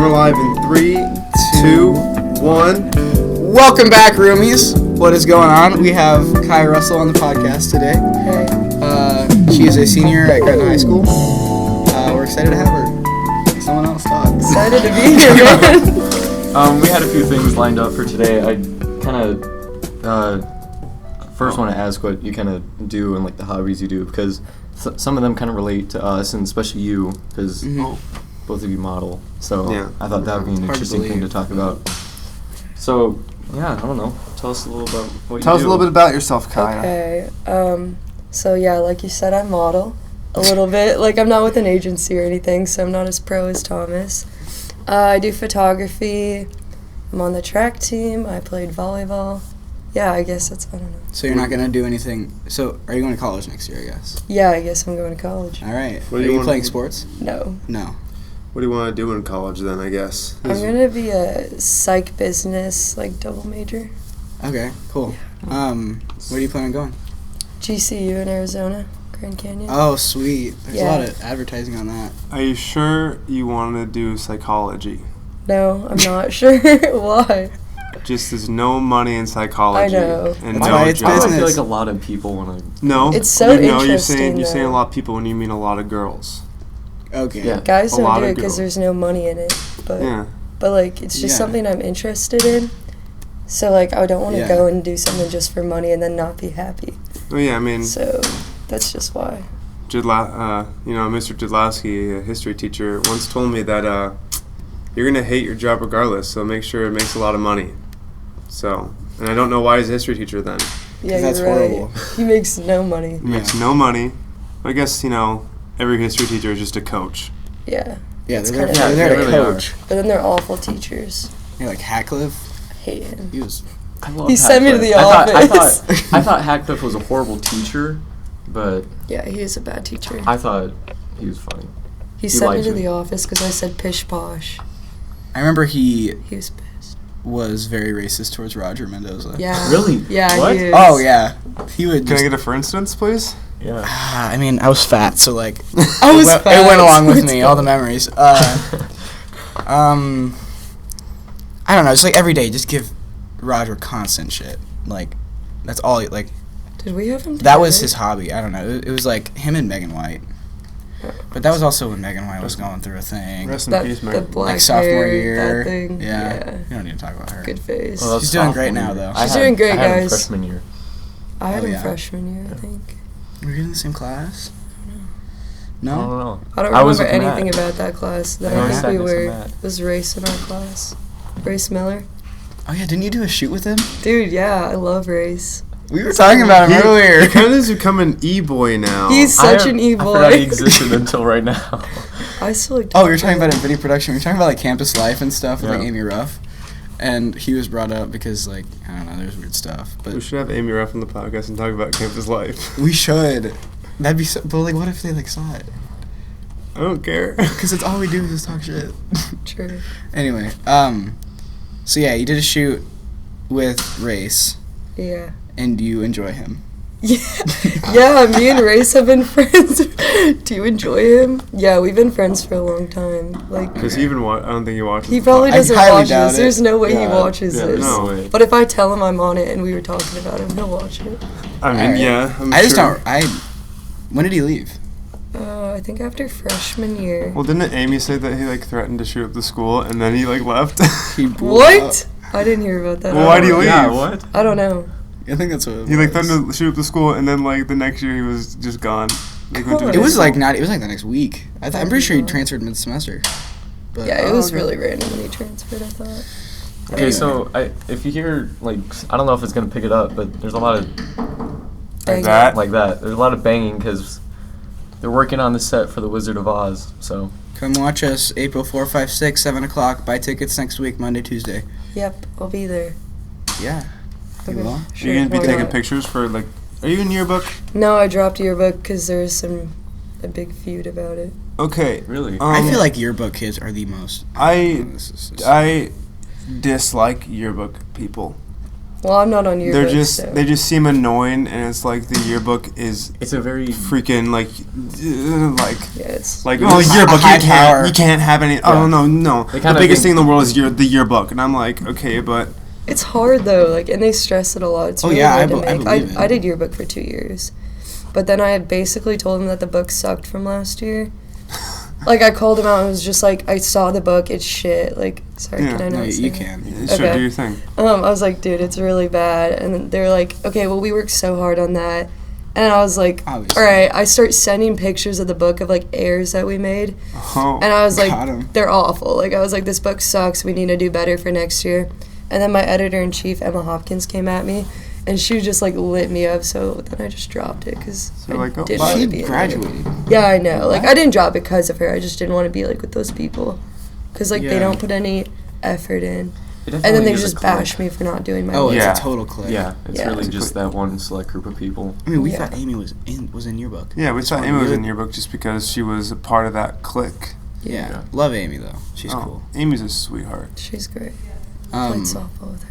we're live in 3, 2, 1. Welcome back, roomies. What is going on? We have Kaiya Russell on the podcast today. Hey. She is a senior at Gretna High School. We're excited to have her. Someone else talk. Excited to be here, man. We had a few things lined up for today. I kind of first want to ask what you kind of do and like the hobbies you do, because some of them kind of relate to us, and especially you, because both of you model. So Yeah. I thought that would be an interesting thing to talk about. So yeah, I don't know. Tell us a little about what you do. Tell us a little bit about yourself, Kaiya. Okay. So yeah, like you said, I model a little bit. Like, I'm not with an agency or anything, so I'm not as pro as Thomas. I do photography. I'm on the track team. I played volleyball. Yeah, I guess that's, I don't know. So you're not going to do anything. So are you going to college next year, I guess? Yeah, I guess I'm going to college. All right. What Are do you you want playing to- sports? No. No. What do you want to do in college then, I guess? I'm going to be a psych business, like, double major. Okay, cool. Where do you plan on going? GCU in Arizona, Grand Canyon. Oh, sweet. There's a Yeah. lot of advertising on that. Are you sure you want to do psychology? No, I'm not sure. Why? Just there's no money in psychology. I know. And That's no why it's job. I business. feel like a lot of people want to. No. It's so you're interesting, you're saying a though. lot of people when you mean a lot of girls. Okay. Yeah. Guys A don't lot do of it because girls. there's no money in it. But Yeah. But, like, it's just Yeah. something I'm interested in. So, like, I don't want to Yeah. go and do something just for money and then not be happy. Well, yeah, I mean, So, that's just why. Mr. Jadlowski, a history teacher, once told me that you're going to hate your job regardless, so make sure it makes a lot of money. So, and I don't know why he's a history teacher then. Yeah, That's you're right. horrible. He makes no money. He makes no money. I guess, every history teacher is just a coach. Yeah. Yeah, It's they're there, kinda- they're there they to really are. coach. But then they're awful teachers. Yeah, like Hackcliffe. I hate him. He was. I love He sent me to the Hackcliffe. office. I thought Hackcliffe was a horrible teacher, but Yeah, he is a bad teacher. I thought he was funny. He sent me liked to me. the office because I said pish posh. I remember he He was pissed. was very racist towards Roger Mendoza. Yeah. Really? Yeah, What? he is. Oh, yeah. He would Can I just, get a for instance, please? Yeah. I mean, I was fat, so like I was it fat. went along with Let's me, go. all the memories. I don't know. It's like every day, just give Roger constant shit. Like that's all. Like Did we have him that was together? his hobby. I don't know. It was like him and Megan White. But that was also when Megan White was going through a thing. Rest in That, peace, the man. black Like sophomore hair, year. that thing. Yeah. You don't need to talk about her. Good face. Well, that's She's doing great sophomore now, year. though. I She's had- doing great, I had him guys. freshman year. I had Oh, him yeah. freshman year, I think. Were you in the same class? I No. don't know. I don't I was remember with anything Matt. about that class. Then Yeah, I I think sat we next to were. Matt. Was Race in our class? Race Miller? Oh yeah, didn't you do a shoot with him? Dude, yeah, I love Race. We were talking about him earlier. He kind of has become an e-boy now. He's such an I e-boy. forgot he existed until right now. I still like. Oh, we were talking about in video production. We were talking about like campus life and stuff with like Yeah. Amy Ruff, and he was brought up because like I don't know, there's weird stuff. We But should have Amy Ruff on the podcast and talk about campus life. we should. That'd be so. But like, what if they like saw it? I don't care. Because it's all we do is just talk shit. True. Anyway, so yeah, you did a shoot with Race, Yeah. and you enjoy him. Yeah, yeah. Me and Race have been friends. Do you enjoy him? Yeah, we've been friends for a long time. Like, Because he even I don't think he watches. he the probably podcast. I doesn't highly watch doubt this. it. There's no way he Yeah, watches yeah, this. no way. But if I tell him I'm on it and we were talking about him, he'll watch it. I mean, Alright. yeah. I'm I just sure. don't. When did he leave? I think after freshman year. Well, didn't Amy say that he like threatened to shoot up the school and then he like left? He blew What? I didn't hear about that. Well, why do you leave? Yeah, what? I don't know. up. I think that's what it was. He like threatened to shoot up the school and then like the next year he was just gone. Like, went to a It was school. like not. It was like the next week. I'm pretty sure he transferred mid-semester. But Yeah, it was okay. really random when he transferred, I thought. Okay, so if you hear like I don't know if it's gonna pick it up, but there's a lot of Dang. that. like that. There's a lot of banging because they're working on the set for the Wizard of Oz. So come watch us April 4, 5, 6, 7 o'clock. Buy tickets next week, Monday, Tuesday. Yep, I'll be there. Yeah. You Okay. will? Are Sure, you gonna be why taking not? pictures for like? Are you in yearbook? No, I dropped yearbook because there was a big feud about it. Okay. really, I feel like yearbook kids are the most. I This is- I dislike yearbook people. Well, I'm not on yearbook. they just seem annoying, and it's like the yearbook is It's a very freaking like Yeah, it's like Oh, yearbook high tower. you can't have any. Yeah. Oh no. They The kinda biggest thing think- in the world is the yearbook, and I'm like, okay, but it's hard though. Like, and they stress it a lot. It's Oh, really yeah, hard to I make. believe it. I did yearbook for 2 years, but then I had basically told them that the book sucked from last year. Like, I called them out and was just like, I saw the book, it's shit. Like, sorry, Yeah. can I not No, say you that? can. you should Okay. do your thing. I was like, dude, it's really bad. And then they're like, okay, well, we worked so hard on that. And I was like, Obviously. all right. I start sending pictures of the book of, like, errors that we made. Oh, And I was like, Got 'em. they're awful. Like, I was like, this book sucks. We need to do better for next year. And then my editor-in-chief, Emma Hopkins, came at me. And she just, like, lit me up. So then I just dropped it because So I like, oh, didn't bye. want She to be in there. graduated. Yeah, I know. Like, I didn't drop it because of her. I just didn't want to be, like, with those people. Because, like, Yeah. they don't put any effort in. It And then definitely they is a just clique. bash me for not doing my Oh, work. Yeah. it's a total clique. Yeah, it's Yeah. really It's a just clique. that one select group of people. I mean, we Yeah. thought Amy was in your book. Yeah, we That's thought why Amy was we in would- your book just because she was a part of that clique. Yeah. Yeah. Love Amy though. She's Oh, cool. Amy's a sweetheart. She's great. Played softball with her.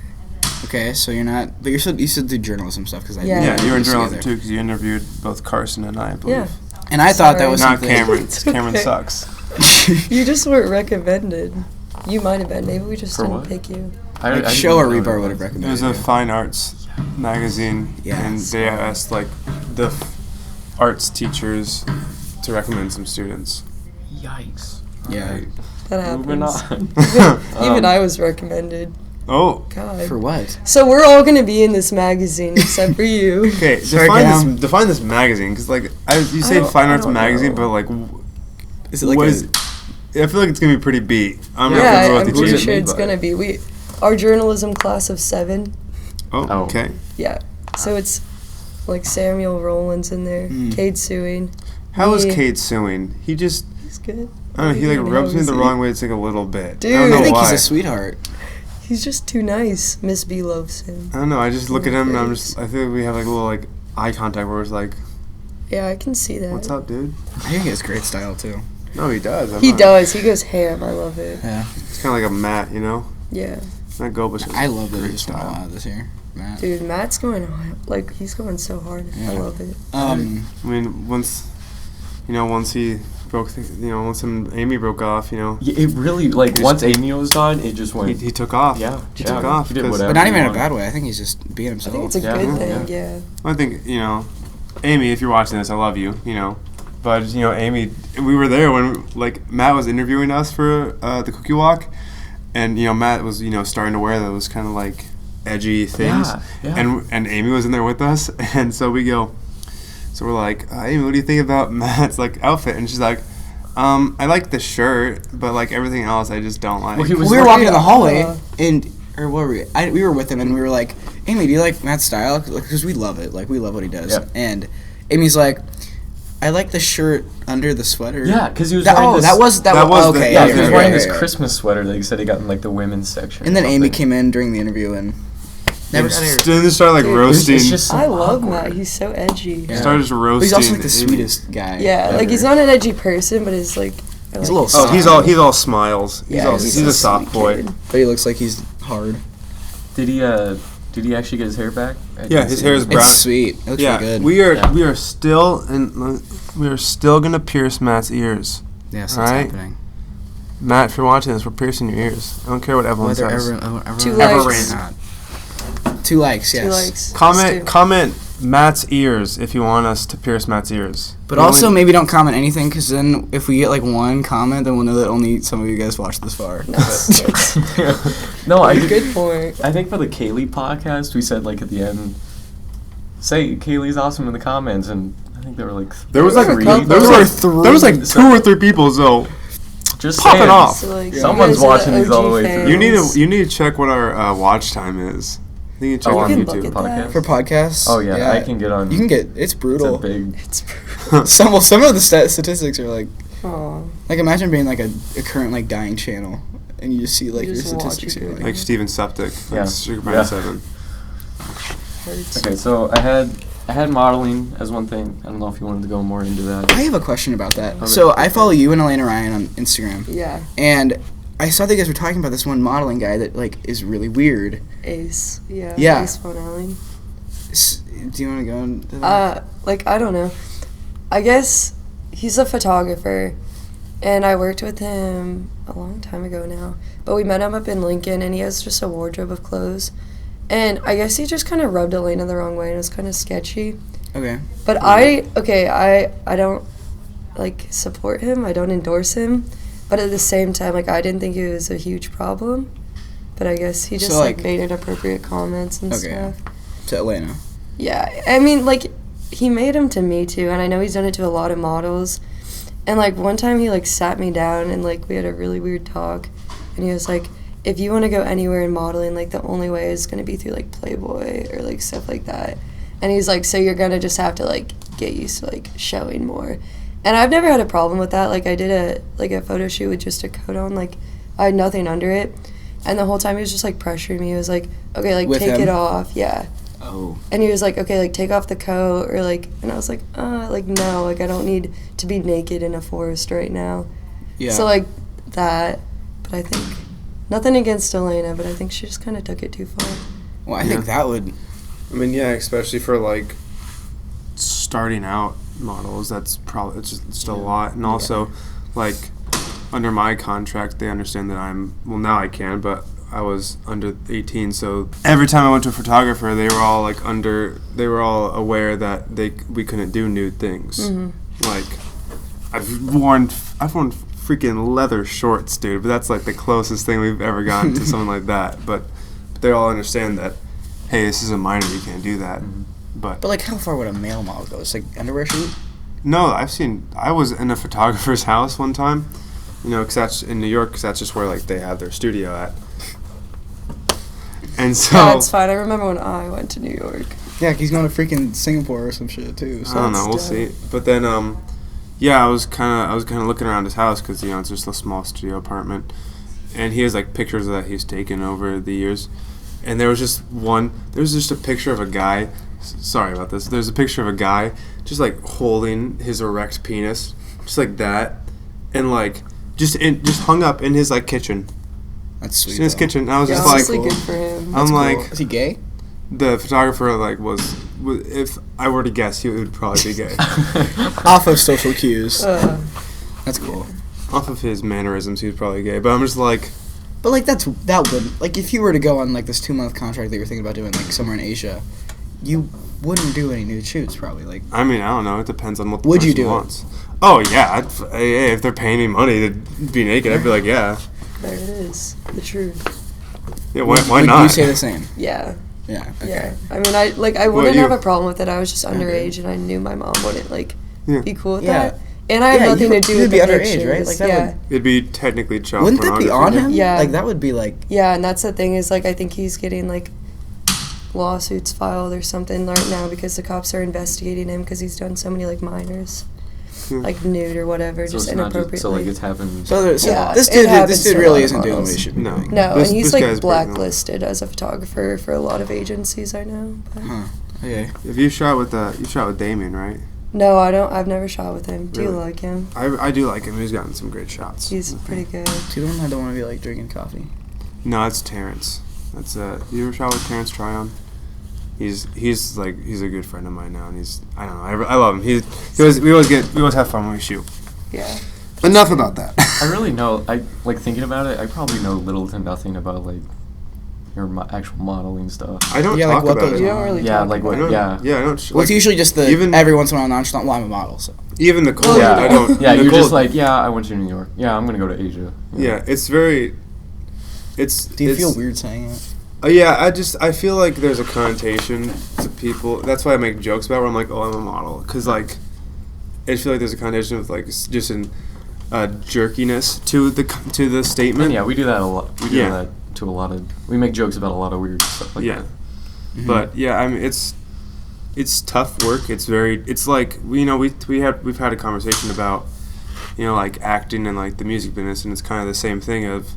Okay, so you're not, but you still do journalism stuff because I Yeah. Yeah, you were in used journalism together. too because you interviewed both Carson and I believe. Yeah. And I thought that Sorry. was Not something. Cameron. It's Cameron okay. sucks. You just weren't recommended. You might have been. Maybe we just For didn't what? pick you. I Like didn't Show or even know Rebar it would have It recommended. was a you. fine arts magazine, Yeah. and they asked like the arts teachers to recommend some students. Yikes. Yeah. Alright, That happens. moving on. Even Um, I was recommended. Oh, God. For what? So we're all gonna be in this magazine except for you. okay. Sorry, Define Cam. this. Define this magazine, because like you say fine I arts don't magazine, know. but like, Is it like what a, is? I feel like it's gonna be pretty beat. I'm not Yeah, gonna I'm the pretty Who's it sure made it's by? gonna be. Our journalism class of 7. Oh, Oh. okay. Yeah. So it's like Samuel Rowland's in there. Mm. Cade suing. How is Me. Cade suing? He just, He's good. I don't know. He like How rubs me is the he? wrong way. It's like a little bit. Dude. I don't know I think why. he's a sweetheart. He's just too nice. Miss B loves him. I don't know. I just look at him and I'm Face. just. I feel like we have like a little like eye contact where it's like, Yeah, I can see that. "What's up, dude?" I think he has great style too. No, he does. I'm He not- does. He goes ham. I love it. Yeah. It's kind of like a Matt, you know. Yeah. Not Gobish. I love that he great just went all style. out this year. Matt. Dude, Matt's going on. Like, he's going so hard. Yeah. I love it. I mean, once he broke, once him and Amy broke off, Yeah, it really, like, He once just- Amy was gone, it just went. he took off. Yeah, he yeah, took off. he did 'cause whatever. But not even in a Everyone. bad way. I think he's just being I himself. think it's a Yeah. good Yeah. thing, yeah. I think Amy, if you're watching this, I love you. But Amy, we were there when like Matt was interviewing us for the cookie walk, and Matt was starting to wear those kind of like edgy things, Yeah. and Amy was in there with us, and so we're like, Amy, what do you think about Matt's like outfit? And she's like, I like the shirt, but like everything else, I just don't like. Well, he was We were walking in the hallway, Uh, or what were we? We were with him, and we were like, Amy, do you like Matt's style? Because we love it. Like, we love what he does. Yeah. And Amy's like, I like the shirt under the sweater. Yeah, because he was That, wearing oh, this. that was the- okay. Yeah, yeah, he was yeah, wearing yeah, this yeah. Christmas sweater that he said he got in like the women's section. And or then Amy something. came in during the interview and never got her. Then they started like Dude, roasting. It's just so I love awkward. Matt. He's so edgy. Yeah. Started just But roasting. he's also like the Amy. sweetest guy. Yeah, like ever. he's not an edgy person, but he's like. I He's a like little his Oh, soft. he's all smiles. Yeah, He's a soft sweet boy. kid. But he looks like he's hard. Did he actually get his hair back? I Yeah, didn't his see hair it. is brown. It's sweet. It looks Yeah, really good. we are still gonna pierce Matt's ears. Yes, that's Alright. happening. Matt, if you're watching this, we're piercing your ears. I don't care what everyone Whether says. ever 2 ever likes. ran. 2 likes, yes. 2 likes. Comment Matt's ears if you want us to pierce Matt's ears. But also, maybe don't comment anything, because then if we get like 1 comment, then we'll know that only some of you guys watched this far. No, I Good point. I think for the Kaylee podcast, we said like at the end, say Kaylee's awesome in the comments, and I think there were like there was like There were a couple. there was like 2 or 3 people. So just popping saying. off. So, like, you Someone's guys are watching the these all the OG way through. fans. you need to check what our watch time is. I think you check Oh, on You can look YouTube. at that. For podcasts? Oh yeah, I can get on. You can get, it's It's a brutal. big. It's Some of the statistics are like, Aw. like imagine being like a current like dying channel, and you just see like You your just watch statistics. it You're go like, Like Steven Septic. Yeah. Like Superman Yeah. 7. Hurts. Okay, so I had modeling as one thing. I don't know if you wanted to go more into that. I have a question about that. Okay. So I follow you and Elena Ryan on Instagram, Yeah. and I saw that you guys were talking about this one modeling guy that like is really weird. Ace. Yeah. Yeah. Ace Von Allen. Do you want to go into that? Like, I don't know. I guess he's a photographer, and I worked with him a long time ago now. But we met him up in Lincoln, and he has just a wardrobe of clothes. And I guess he just kind of rubbed Elena the wrong way, and it was kind of sketchy. Okay. But I don't, like, support him. I don't endorse him. But at the same time, like, I didn't think it was a huge problem. But I guess he just, So, like, made inappropriate comments and Okay. stuff. To Elena. Yeah, I mean, like, he made them to me, too, and I know he's done it to a lot of models. And, like, one time he, like, sat me down, and, like, we had a really weird talk, and he was like, if you want to go anywhere in modeling, like, the only way is going to be through, like, Playboy or, like, stuff like that. And he's like, so you're going to just have to, like, get used to, like, showing more. And I've never had a problem with that. Like, I did a photo shoot with just a coat on, like, I had nothing under it. And the whole time he was just, like, pressuring me. He was like, okay, like, With take him? it off. Yeah. Oh. And he was like, okay, like, take off the coat, or, like, and I was like, no, like, I don't need to be naked in a forest right now. Yeah. So, like, that, but I think, nothing against Elena, but I think she just kind of took it too far. Well, I think that would. I mean, yeah, especially for like starting out models, that's probably it's just a lot. And also, like, under my contract, they understand that now I can, but I was under 18, so every time I went to a photographer, they were all aware that we couldn't do nude things. Mm-hmm. Like, I've worn freaking leather shorts, dude, but that's like the closest thing we've ever gotten to something like that. But they all understand that, hey, this is a minor, you can't do that. Mm-hmm. But like, how far would a male model go? It's like underwear shoot. No, I was in a photographer's house one time, because that's in New York, because that's just where, like, they have their studio at. And so... Yeah, it's fine. I remember when I went to New York. Yeah, he's going to freaking Singapore or some shit too. So I don't know, we'll see. But then, I was kind of looking around his house, because, it's just a small studio apartment. And he has, like, pictures that he's taken over the years. And there was just a picture of a guy... Sorry about this. There's a picture of a guy just, like, holding his erect penis, just like that, and, like, just hung up in his, like, kitchen. That's sweet. In his kitchen. And I was Yeah, just honestly, like, good for him. I'm like, Is he gay? the photographer, like, was if I were to guess, he would probably be gay. Off of social cues. Uh-huh. That's cool. Off of his mannerisms, he was probably gay. But I'm just like, But like that would like if you were to go on like this 2-month contract that you're thinking about doing like somewhere in Asia, you wouldn't do any nude shoots probably. Like, I mean, I don't know. It depends on what the Would you person do it? wants. Oh yeah, hey, if they're paying me money to be naked, I'd be like, yeah, There it is. The truth. yeah. Why would not? you say the same? Yeah. Yeah. Okay. Yeah. I mean, I What wouldn't you- have a problem with it. I was just Okay. underage, and I knew my mom wouldn't, like, Yeah. be cool with Yeah. that. And I have Yeah, nothing to do you'd with be the underage, pictures. right? Like, that yeah. would- It'd be technically child Wouldn't that be on pornography. him? Yeah. Like that would be like. Yeah, and that's the thing is, like, I think he's getting, like, lawsuits filed or something right now because the cops are investigating him because he's done so many, like, minors, like, nude or whatever, So just it's not inappropriately. just, so like it's happened. So Yeah, this it dude happens to a really lot of isn't doing what models. he should be No. doing. No, This- and he's, this guy's like, breaking blacklisted as a photographer for a lot of agencies I know. But. Huh. Okay. If you shot with Damien, right? No, I don't. I've never shot with him. Do you Really? like him? I do like him. He's gotten some great shots. He's pretty good. See, the one I don't want to be like drinking coffee. No, it's Terrence. That's you ever shot with Terrence Tryon? He's a good friend of mine now, and I don't know. I love him. We always have fun when we shoot. Yeah. Enough about that. I really know. I like thinking about it. I probably know little to nothing about like your actual modeling stuff. I don't Yeah, like talk what about goes it. You don't really Yeah, talk like about what- I don't, it. yeah. yeah, I don't. Well, it's usually just the even- every once in a while nonchalant. Well, I'm a model, so. Even Nicole, Yeah, I don't. Yeah, you're Nicole- just like, yeah, I went to New York. Yeah, I'm gonna go to Asia. Yeah, it's very. It's. Do you it's, feel weird saying it? Yeah, I feel like there's a connotation to people. That's why I make jokes about it where I'm like, oh, I'm a model, because like, I just feel like there's a connotation of like just an jerkiness to the statement. And yeah, we do that a lot. We do Yeah. that to a lot of. We make jokes about a lot of weird stuff like Yeah. that. But yeah, I mean it's tough work. It's very it's like we've had a conversation about like acting and like the music business, and it's kind of the same thing of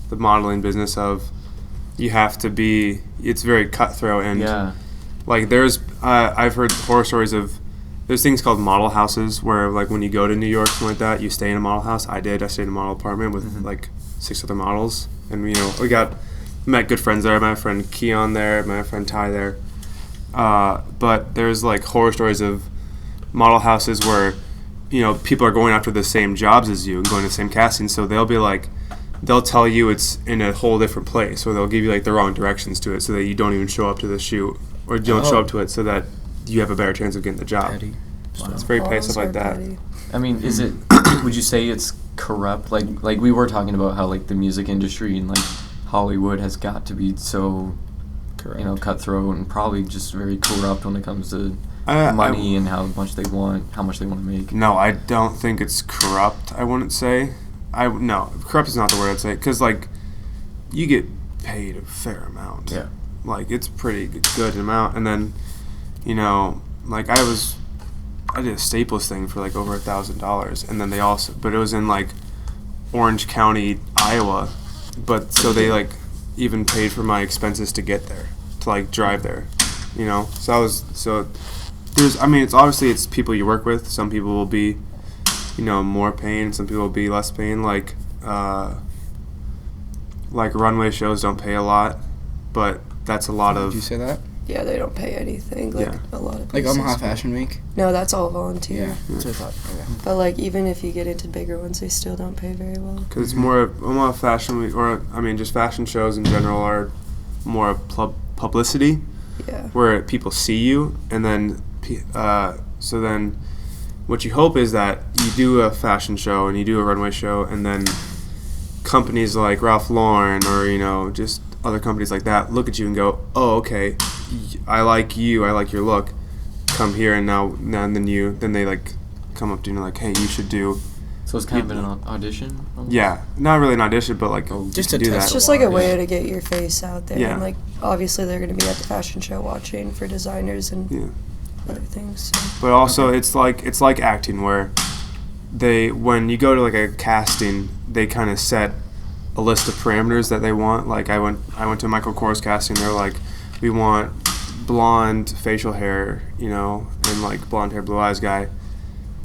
the modeling business of you have to be. It's very cutthroat, and Yeah. like there's I've heard horror stories of there's things called model houses where like when you go to New York, something like that, you stay in a model house. I stayed in a model apartment with like 6 other models, and met good friends there. I met my friend Keon there, my friend Ty there. But there's like horror stories of model houses where, people are going after the same jobs as you and going to the same casting. So they'll tell you it's in a whole different place, or they'll give you like the wrong directions to it so that you don't even show up to the shoot, or you don't show up to it so that you have a better chance of getting the job. Petty. Wow. It's very petty, stuff like that. Petty. I mean, is it? Would you say it's corrupt? Like we were talking about how like the music industry and like Hollywood has got to be so, cutthroat and probably just very corrupt when it comes to money and how much they want to make. No, I don't think it's corrupt. I wouldn't say. No, corrupt is not the word I'd say, because like you get paid a fair amount. Yeah. Like it's pretty good amount, and then, like I did a Staples thing for like over $1,000, and then but it was in like Orange County, Iowa, but so they like even paid for my expenses to get there, to like drive there, it's obviously it's people you work with. Some people will be, more pain, some people will be less pain. Like runway shows don't pay a lot, but that's a lot of. Did you say that? Yeah, they don't pay anything. Like a lot of Like places. Omaha Fashion Week? No, that's all volunteer. Yeah, that's what I thought. Okay. But like even if you get into bigger ones, they still don't pay very well. Because it's more of Omaha Fashion Week, or just fashion shows in general are more of publicity, Yeah. where people see you, and then so then what you hope is that you do a fashion show and you do a runway show, and then companies like Ralph Lauren or just other companies like that look at you and go, oh, okay, I like you, I like your look, come here, and then they like come up to you and like, hey, you should do. So it's kind of an audition? Almost? Yeah, not really an audition, but like Just to a do test. It's that. just like a way to get your face out there. Yeah. And like obviously they're going to be at the fashion show watching for designers and Yeah. other things. So. But also it's like acting, where when you go to like a casting, they kind of set a list of parameters that they want. Like I went to Michael Kors casting. They're like, we want blonde facial hair, and like blonde hair, blue eyes guy.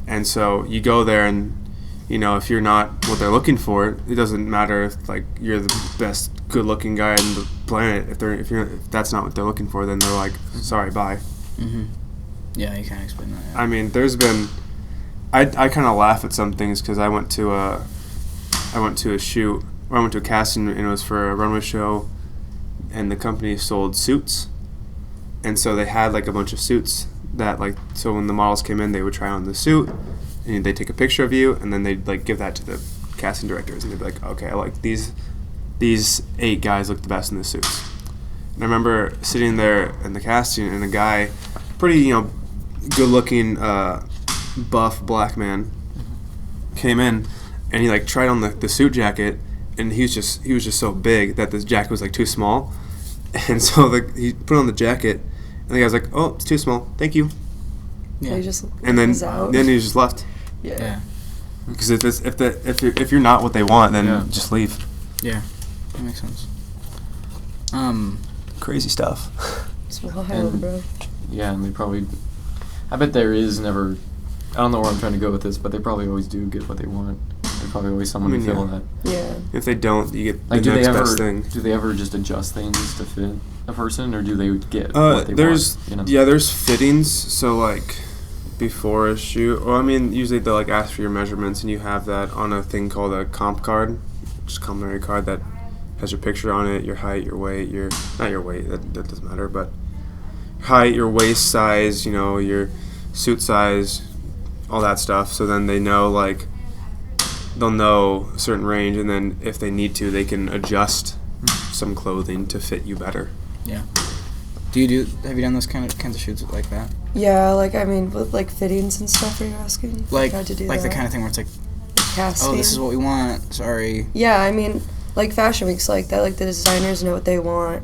And so you go there, and if you're not what they're looking for, it doesn't matter if like you're the best good looking guy on the planet. If that's not what they're looking for, then they're like, sorry, bye. Mm-hmm. Yeah, you can't explain that. Yeah. I mean, there's been, I kind of laugh at some things, because I went to a shoot, or I went to a casting, and it was for a runway show, and the company sold suits, and so they had like a bunch of suits that like, so when the models came in, they would try on the suit, and they'd take a picture of you, and then they'd like give that to the casting directors, and they'd be like, okay, I like these 8 guys look the best in the suits. And I remember sitting there in the casting, and a guy, pretty good-looking, buff black man, came in, and he like tried on the suit jacket, and he was just so big that this jacket was like too small, and so he put on the jacket, and the guy's like, oh, it's too small, thank you. Yeah. And then out. he just left. Yeah. Because if you're not what they want, then just leave. Yeah. That makes sense. Crazy stuff. It's wild, And- bro. Yeah, and they probably. I bet there is never. I don't know where I'm trying to go with this, but they probably always do get what they want. There's probably always someone to fill that. Yeah. If they don't, you get Like, the do next they best ever? thing. Do they ever just adjust things to fit a person, or do they get what they there's want? there's fittings. So like before a shoot, usually they'll like ask for your measurements, and you have that on a thing called a comp card, just complimentary card that has your picture on it, your height, your weight, not your weight, that doesn't matter, but height, your waist size, your suit size, all that stuff. So then they know, like, they'll know a certain range, and then if they need to, they can adjust some clothing to fit you better. Yeah. Have you done those kinds of shoots like that? Yeah, with like fittings and stuff, are you asking? Like Had to do the that. kind of thing where it's like, Casting. oh, this is what we want. Sorry. Yeah, like Fashion Week's like that. Like the designers know what they want.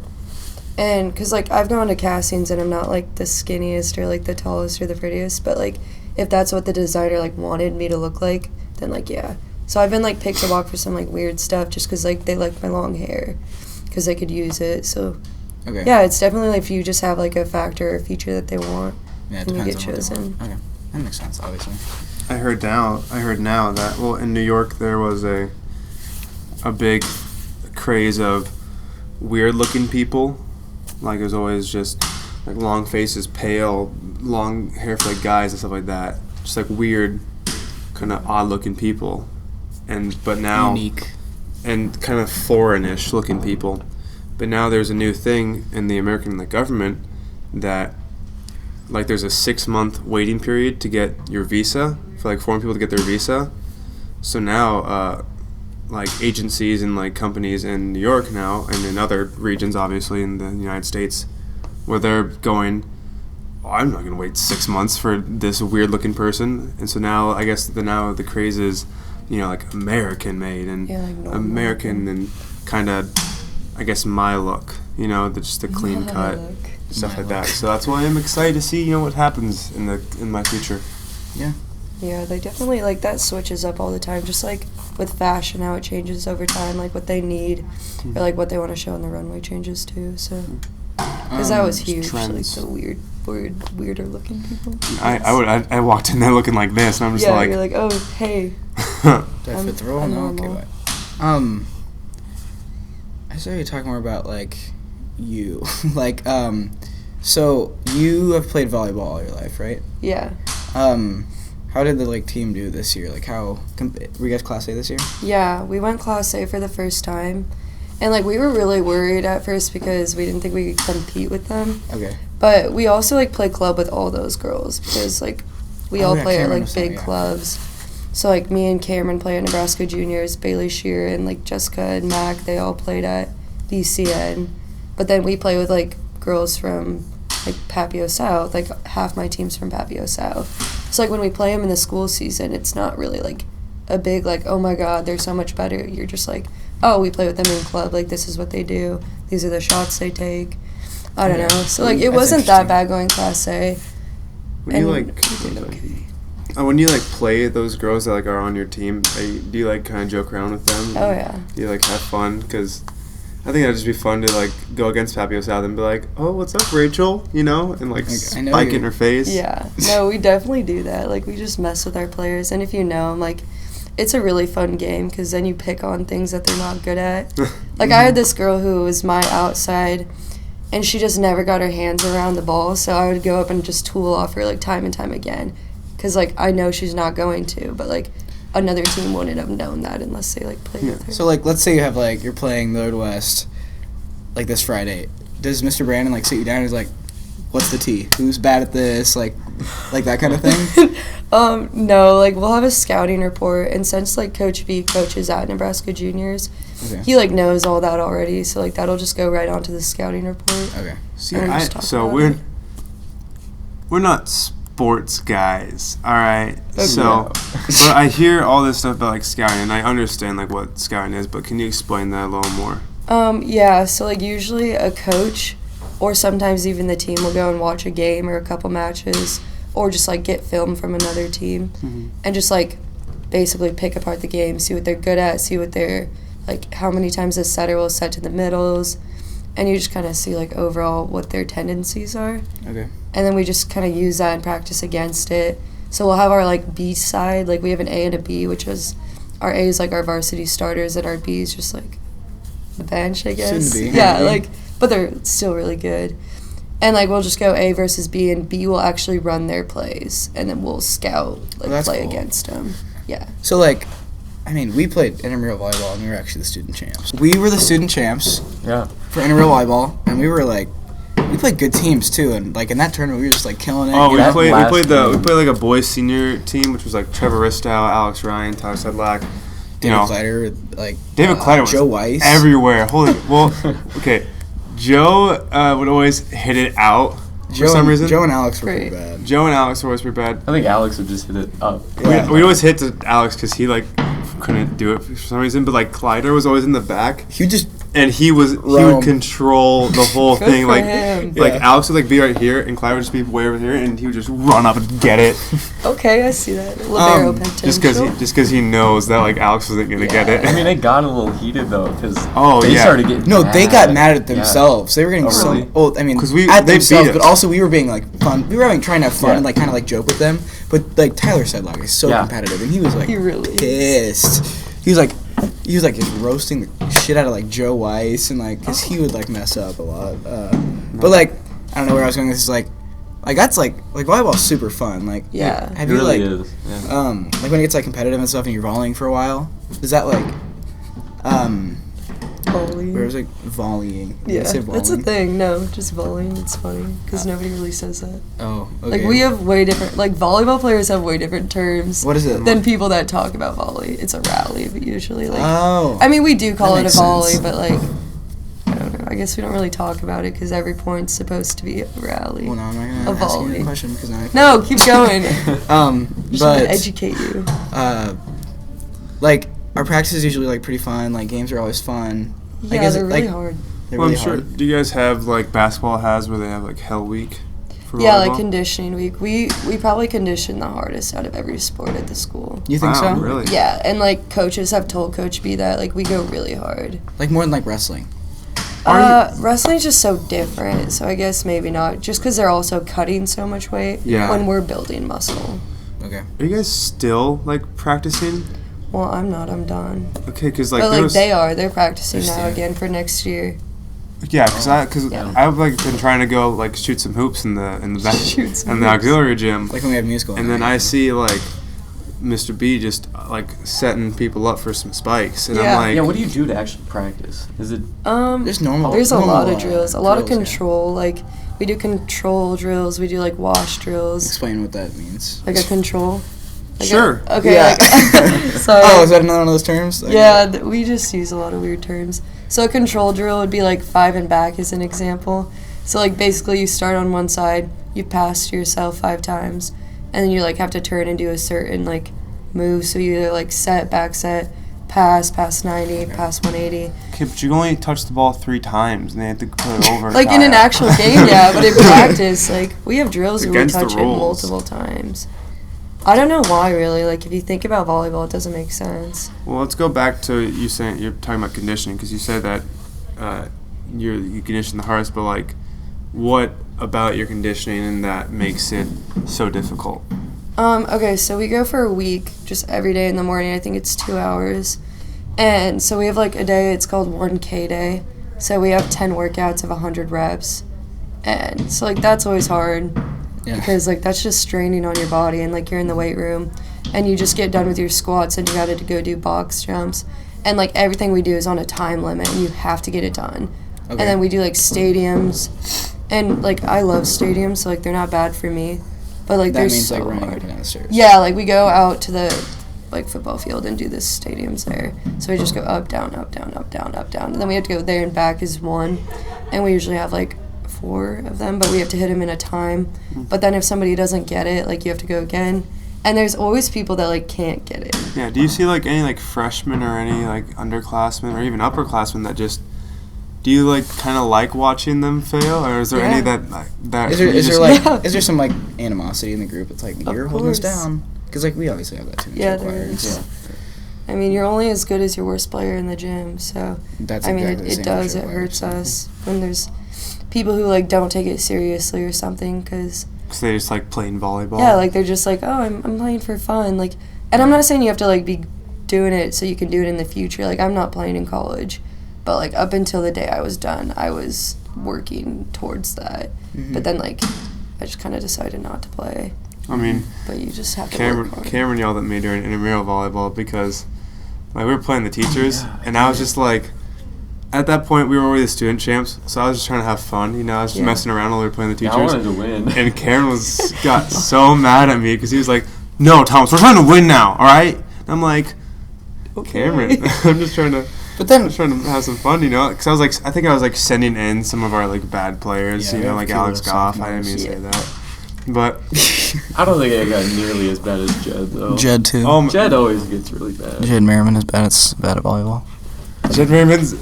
And because like I've gone to castings and I'm not like the skinniest or like the tallest or the prettiest, but like if that's what the designer like wanted me to look like, then like yeah. So I've been like picked to walk for some like weird stuff just because like they like my long hair because they could use it. So Okay. yeah, it's definitely like if you just have like a factor or feature that they want, Yeah, it then you depends get on what they chosen. want. Okay. That makes sense, obviously. I heard now that, well, in New York there was a big craze of weird-looking people. Like, it was always just, like, long faces, pale, long hair for, like, guys and stuff like that. Just, like, weird, kind of odd-looking people. But now... Unique. And kind of foreignish looking people. But now there's a new thing in the American government that, like, there's a 6-month waiting period to get your visa, for, like, foreign people to get their visa. So now, like, agencies and, like, companies in New York now, and in other regions, obviously, in the United States, where they're going, oh, I'm not going to wait 6 months for this weird-looking person. And so now, I guess, the craze is, like, American-made and like American and kind of, I guess, my look, just the clean cut, stuff like that. So that's why I'm excited to see, what happens in my future. Yeah. Yeah, they definitely, like, that switches up all the time, just like with fashion, how it changes over time, like what they need, or like what they want to show on the runway changes too, so. Because that was huge, like the weirder looking people. I walked in there looking like this, and I'm just like... Yeah, you're like, oh, hey. Do I fit the role? No, okay, normal. what? I saw you talk more about, like, you. like, so you have played volleyball all your life, right? Yeah. How did the, like, team do this year? Like, were you guys Class A this year? Yeah, we went Class A for the first time. And, like, we were really worried at first because we didn't think we could compete with them. Okay. But we also, like, play club with all those girls because, like, we all play at, Cameron like, big clubs. So, like, me and Cameron play at Nebraska Juniors, Bailey Shear and, like, Jessica and Mac, they all played at BCN. But then we play with, like, girls from, like, Papio South. Like, half my team's from Papio South. So, like, when we play them in the school season, it's not really, like, a big, like, oh, my God, they're so much better. You're just like, oh, we play with them in club. Like, this is what they do. These are the shots they take. I don't know. So, like, it wasn't that bad going Class A. When you, like... We did okay. When you, like, play those girls that, like, are on your team, do you, like, kind of joke around with them? Oh, yeah. Do you, like, have fun? Because I think that'd just be fun to, like, go against Papio South and be like, oh, what's up, Rachel? And, like spike it in her face. Yeah. No, we definitely do that. Like, we just mess with our players. And if you know them, like, it's a really fun game because then you pick on things that they're not good at. Like, I had this girl who was my outside, and she just never got her hands around the ball, so I would go up and just tool off her, like, time and time again. Because, like, I know she's not going to, but, like, another team wouldn't have known that unless they, like, played with her. So, like, let's say you have, like, you're playing the Midwest, like, this Friday. Does Mr. Brandon, like, sit you down and he's like, what's the T? Who's bad at this? Like that kind of thing? No, like, we'll have a scouting report, and since, like, Coach V coaches at Nebraska Juniors, he, like, knows all that already, so, like, that'll just go right onto the scouting report. Okay. See, we're not sports guys, all right? Okay. So, but I hear all this stuff about, like, scouting, and I understand, like, what scouting is, but can you explain that a little more? Yeah, so, like, usually a coach or sometimes even the team will go and watch a game or a couple matches or just, like, get film from another team and just, like, basically pick apart the game, see what they're good at, see what they're, like, how many times a setter will set to the middles, and you just kind of see, like, overall what their tendencies are. Okay. And then we just kind of use that and practice against it. So we'll have our, like, B side, like, we have an A and a B, which is, our A is, like, our varsity starters, and our B is just, like, the bench, I guess. Soon to be. Yeah, like, but they're still really good. And, like, we'll just go A versus B, and B will actually run their plays, and then we'll scout, like, play against them. Yeah. So, like, I mean, we played intramural volleyball, and we were actually the student champs. We were the student champs for intramural volleyball, and we were, like, we played good teams, too, and, like, in that tournament, we were just, like, killing it. Oh, we played like, a boys' senior team, which was, like, Trevor Ristow, Alex Ryan, Tyler Sedlak. David Kleider, like, David Kleider was Joe Weiss. Everywhere. Okay. Joe would always hit it out for some reason. Joe and Alex were pretty bad. Joe and Alex were always pretty bad. I think Alex would just hit it up. Yeah. We'd always hit to Alex because he, like, couldn't do it for some reason. But, like, Kleider was always in the back. He would control the whole thing. Like Alex would, like, be right here, and Kleider would just be way over here, and he would just run up and get it. Okay, I see that. Libero potential. Just because he knows that, like, Alex wasn't gonna get it. I mean, it got a little heated though, because they started getting mad. They got mad at themselves. They were getting really? I mean, because at themselves, but also we were being, like, fun. We were trying to have fun and, like, kind of, like, joke with them. But like Tyler Sedlock is so competitive, and he was like He really pissed. He was like just roasting the shit out of like Joe Weiss, and like because he would like mess up a lot. But like I don't know where I was going with this. Like that's like volleyball's super fun. Like Yeah. have It you really like is. Yeah. like when it gets like competitive and stuff, and you're volleying for a while? Is that like volley. where was like volleying? Did Yeah, I say that's a volleying? thing. No, just volleying. It's funny because nobody really says that. Oh, okay. Like we have way different. Like volleyball players have way different terms. What is it? Than people that talk about volley. It's a rally, but usually like. Oh. I mean, we do call That it a makes volley, sense. but like. I don't know. I guess we don't really talk about it because every point's supposed to be a rally. Well, no, I'm not A gonna ask you volley. a question because now. No, keep going. But Just want to educate you. Like our practice is usually like pretty fun. Like games are always fun. Yeah, is they're it, really like, hard. They're Well, I'm really sure. hard. Do you guys have like basketball has where they have like Hell Week? For Yeah, volleyball? like conditioning week. We probably condition the hardest out of every sport at the school. You think Wow, so? really? Yeah, and like coaches have told Coach B that like we go really hard. Like more than like wrestling. Wrestling's just so different, so I guess maybe not. Just because they're also cutting so much weight Yeah. when we're building muscle. Okay. Are you guys still like practicing? Well, I'm not. I'm done. Okay, because like But there like was, they are. They're practicing They're now still- again for next year. yeah, because Yeah. I've like been trying to go like shoot some hoops in the back Shoot some in the hoops. auxiliary gym, Like when we have musical. and then I see like Mr. B just like setting people up for some spikes, and Yeah. I'm like, Yeah, what do you do to actually practice? Is it There's normal. There's a normal, lot of drills. A lot of drills, yeah. control. Like we do control drills. We do like wash drills. Explain what that means. Like a control. Like Sure. Okay. Yeah. Like, sorry. Oh, is that another one of those terms? Like, Yeah, we just use a lot of weird terms. So a control drill would be like 5 and back as an example. So like basically you start on one side, you pass to yourself 5 times, and then you like have to turn and do a certain like move. So you either like set, back set, pass 90, pass 180. okay, but you only touch the ball 3 times, and they have to put it over. Like in an Kaiya. actual game, yeah, but in practice, like we have drills where we Against the touch it rules. multiple times. I don't know why really. Like if you think about volleyball, it doesn't make sense. Well, let's go back to you saying you're talking about conditioning because you said that you condition the hardest, but like, what about your conditioning and that makes it so difficult? Okay, so we go for a week, just every day in the morning. I think it's 2 hours. And so we have like a day, it's called 1K day. So we have 10 workouts of 100 reps. And so like that's always hard Yeah. because like that's just straining on your body, and like you're in the weight room and you just get done with your squats and you got to go do box jumps. And like everything we do is on a time limit and you have to get it done. Okay. And then we do like stadiums. And like I love stadiums, so like they're not bad for me. But like That they're means so like running hard. up and down the stairs. Yeah, like we go out to the like football field and do the stadiums there. So we just go up, down, up, down, up, down, up, down. And then we have to go there and back is 1. And we usually have like 4 of them, but we have to hit them in a time. But then if somebody doesn't get it, like you have to go again. And there's always people that like can't get it. Yeah, do you see like any like freshmen or any like underclassmen or even upperclassmen that just do you like kind of like watching them fail, or is there any Yeah. that Is there you is there just- like Yeah. is there some like animosity in the group? It's like you're holding us course. down because like we obviously have that too. Yeah, there is. I mean, you're only as good as your worst player in the gym, so That's I mean, exactly the it same does. for It players. hurts us when there's people who like don't take it seriously or something, because 'cause they just like playing volleyball? yeah, like they're just like, oh, I'm playing for fun, like, and I'm not saying you have to like be doing it so you can do it in the future. Like I'm not playing in college, but like up until the day I was done, I was working towards that. Mhm. But then like I just kind of decided not to play. I mean, But you just have to work hard. Cameron yelled at me during intramural volleyball because like we were playing the teachers, and I was just like, at that point we were already the student champs, so I was just trying to have fun, you know. I was just Yeah. messing around while we were playing the Yeah, I teachers. wanted to win. And Cameron got so mad at me because he was like, "No, Thomas, we're trying to win now, all right?" And I'm like, Cameron, I'm just trying to have some fun, you know. Because I think I was like sending in some of our like bad players, Yeah, you know, we like have a few Alex of those Goff. I didn't sophomores. mean to say that, but I don't think it got nearly as bad as Jed though. Jed too. Jed always gets really bad. Jed Merriman is bad at volleyball. Jed Merriman's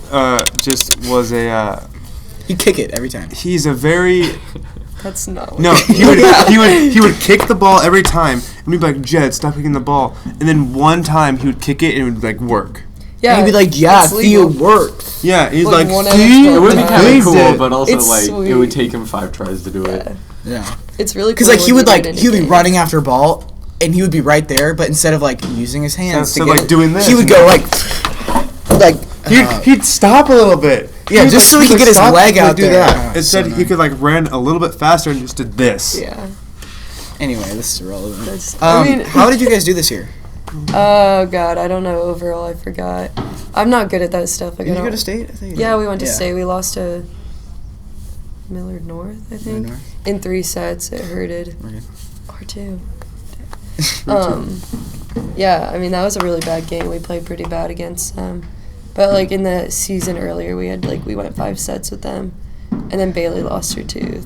just was a. You kick it every time. He's a very That's not what no. He would kick the ball every time, and we'd be like, "Jed, stop kicking the ball." And then one time he would kick it, and it would like work. Yeah, And he'd be like, "Yeah, it's Theo legal. worked." Yeah, he's Like like, one "See, extra It would be time. kind He of cool, did." but also It's like sweet. it would take him 5 tries to do it. Yeah. Yeah. It's really cool. Because like when he would you like get he would be into running after a ball, and he would be right there, but instead of like using his hands So, to get like, doing this, he would go like He'd stop a little bit. yeah, He'd, just so he he'd, could get his stop leg and out do there. that. Oh, Instead, so he annoying. could like ran a little bit faster and just did this. Yeah. Anyway, this is irrelevant. That's, How did you guys do this year? Oh God, I don't know. Overall, I forgot. I'm not good at that stuff. Like, Did I you go don't- to state? I think you Yeah, did. we went to state. We lost to Millard North, I think, Millard in 3 sets. It hurted. Okay. R2. Yeah, I mean that was a really bad game. We played pretty bad against them, but like in the season earlier, we went 5 sets with them, and then Bailey lost her tooth.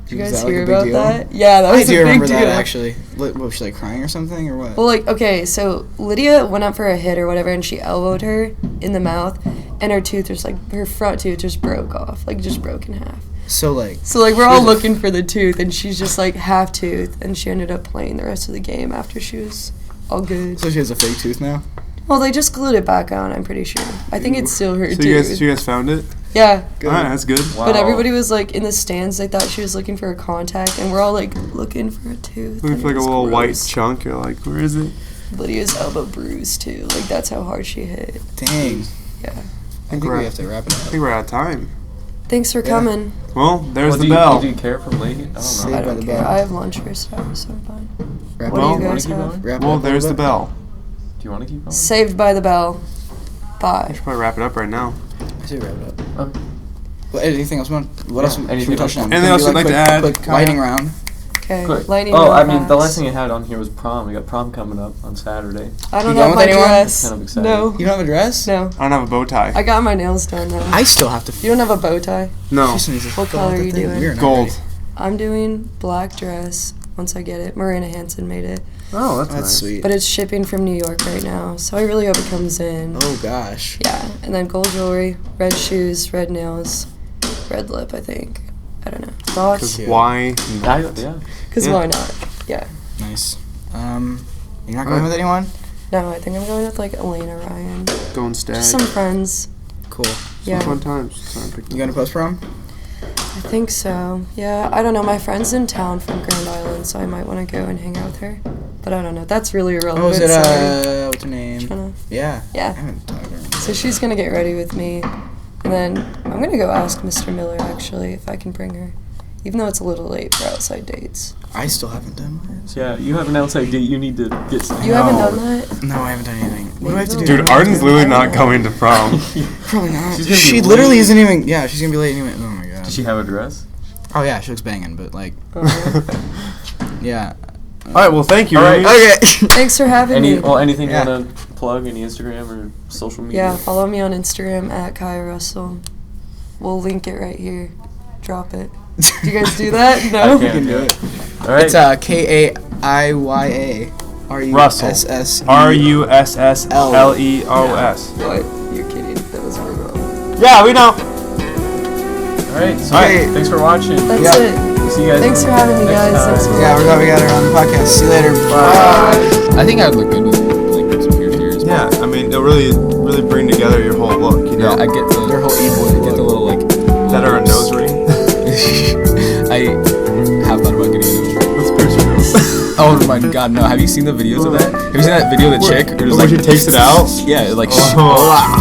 Did you Was guys that, like, hear a big about deal? that? Yeah, that I was do a big remember deal. that actually. What, was she like crying or something or what? Well, like, okay, so Lydia went up for a hit or whatever, and she elbowed her in the mouth, and her tooth was like, her front tooth just broke off, like, just broke in half. So like We're all looking for the tooth, and she's just like half tooth, and she ended up playing the rest of the game after she was all good. so she has a fake tooth now. Well, they just glued it back on, I'm pretty sure. I think it's still her So tooth. you guys found it? Yeah. All right, that's good. Wow. But everybody was like in the stands, they thought she was looking for a contact, and we're all like looking for a tooth. Looking and for like it a was little white gross. chunk. You're like, where is it? Lydia's elbow bruised too. Like that's how hard she hit. Dang. Yeah. I think we have to wrap it I up. think we're out of time. Thanks for Yeah. coming. Well, there's Well, the bell. Do you care for late? I don't know. Saved I by don't the care. bell. I have lunch first hour, so I'm fine. Wrap What it Well, do you up. guys keep have? going? Wrap it Well, up a there's the little bell. Do you want to keep going? Saved by the Bell. I Bye. should probably wrap it up right now. bit. I say wrap it up. Okay. Well, anything else? What Yeah, else? Should anything we touch else? on? Anything else Do you'd like to quick- add, Quick Kaiya? lightning round. Okay. Quick. Lightning Oh, I round mean, the facts. last thing you had on here was prom. We got prom coming up on Saturday. I don't You have going my with anyone? dress. Kind of excited. No. You don't have a dress? No. I don't have a bow tie. I got my nails done though. I still have to. You don't have a bow tie? No. Just need to What fill color out the are you thing. doing? We're not Gold. ready. I'm doing black dress once I get it. Marina Hansen made it. Oh, that's That's nice. sweet. But it's shipping from New York right now, so I really hope it comes in. Oh gosh. Yeah, and then gold jewelry, red shoes, red nails, red lip, I think. I don't know. Thoughts? Because why? Yeah. Because Yeah. why not? Yeah. Nice. You're not going with anyone? No, I think I'm going with like Elena Ryan. Going stag. Just some friends. Cool. Yeah. Some fun times. Time to pick You going to post prom? I think so. Yeah, I don't know. My friend's in town from Grand Island, so I might want to go and hang out with her. But I don't know. That's really irrelevant. Oh, is it sorry. what's her name? Jenna. Yeah. I Yeah. haven't talked to her. So she's gonna get ready with me, and then I'm gonna go ask Mr. Miller actually if I can bring her, even though it's a little late for outside dates. I still haven't done mine. Yeah, you have an outside date. You need to get some. You haven't done that? No, I haven't done anything. What do I have to do? Dude, Arden's literally not going to prom. Probably not. She's gonna be She literally late. isn't even. Yeah, she's gonna be late anyway. Oh my god. Does she have a dress? Oh yeah, she looks banging, but like, yeah. All right, well, thank you. All right. Remy. Okay. Thanks for having me. Anything Yeah. you want to plug? Any Instagram or social media? Yeah, follow me on Instagram at Kaiya Russell. We'll link it right here. Drop it. Do you guys do that? I No? can't can do do it. All right. It's Kaiya Russell. Russleos. What? You're kidding. That was wrong. Yeah, we know. All right. So All right. thanks for watching. That's Yeah. it. See you guys. Thanks for having me, next guys. time. Thanks for Yeah, we got her on the podcast. See you later. Bye. I think I would look good with like some weird ears. Yeah, I mean, it'll really bring together your whole look, you know? Yeah, I get the Their whole e-boy get the little like That or a nose ring. I have thought about getting a nose ring. Let's pierce your nose. Oh my god, no! Have you seen the videos of that? Have you seen that video of the chick? Or just Where she takes it out? Yeah, like. Oh.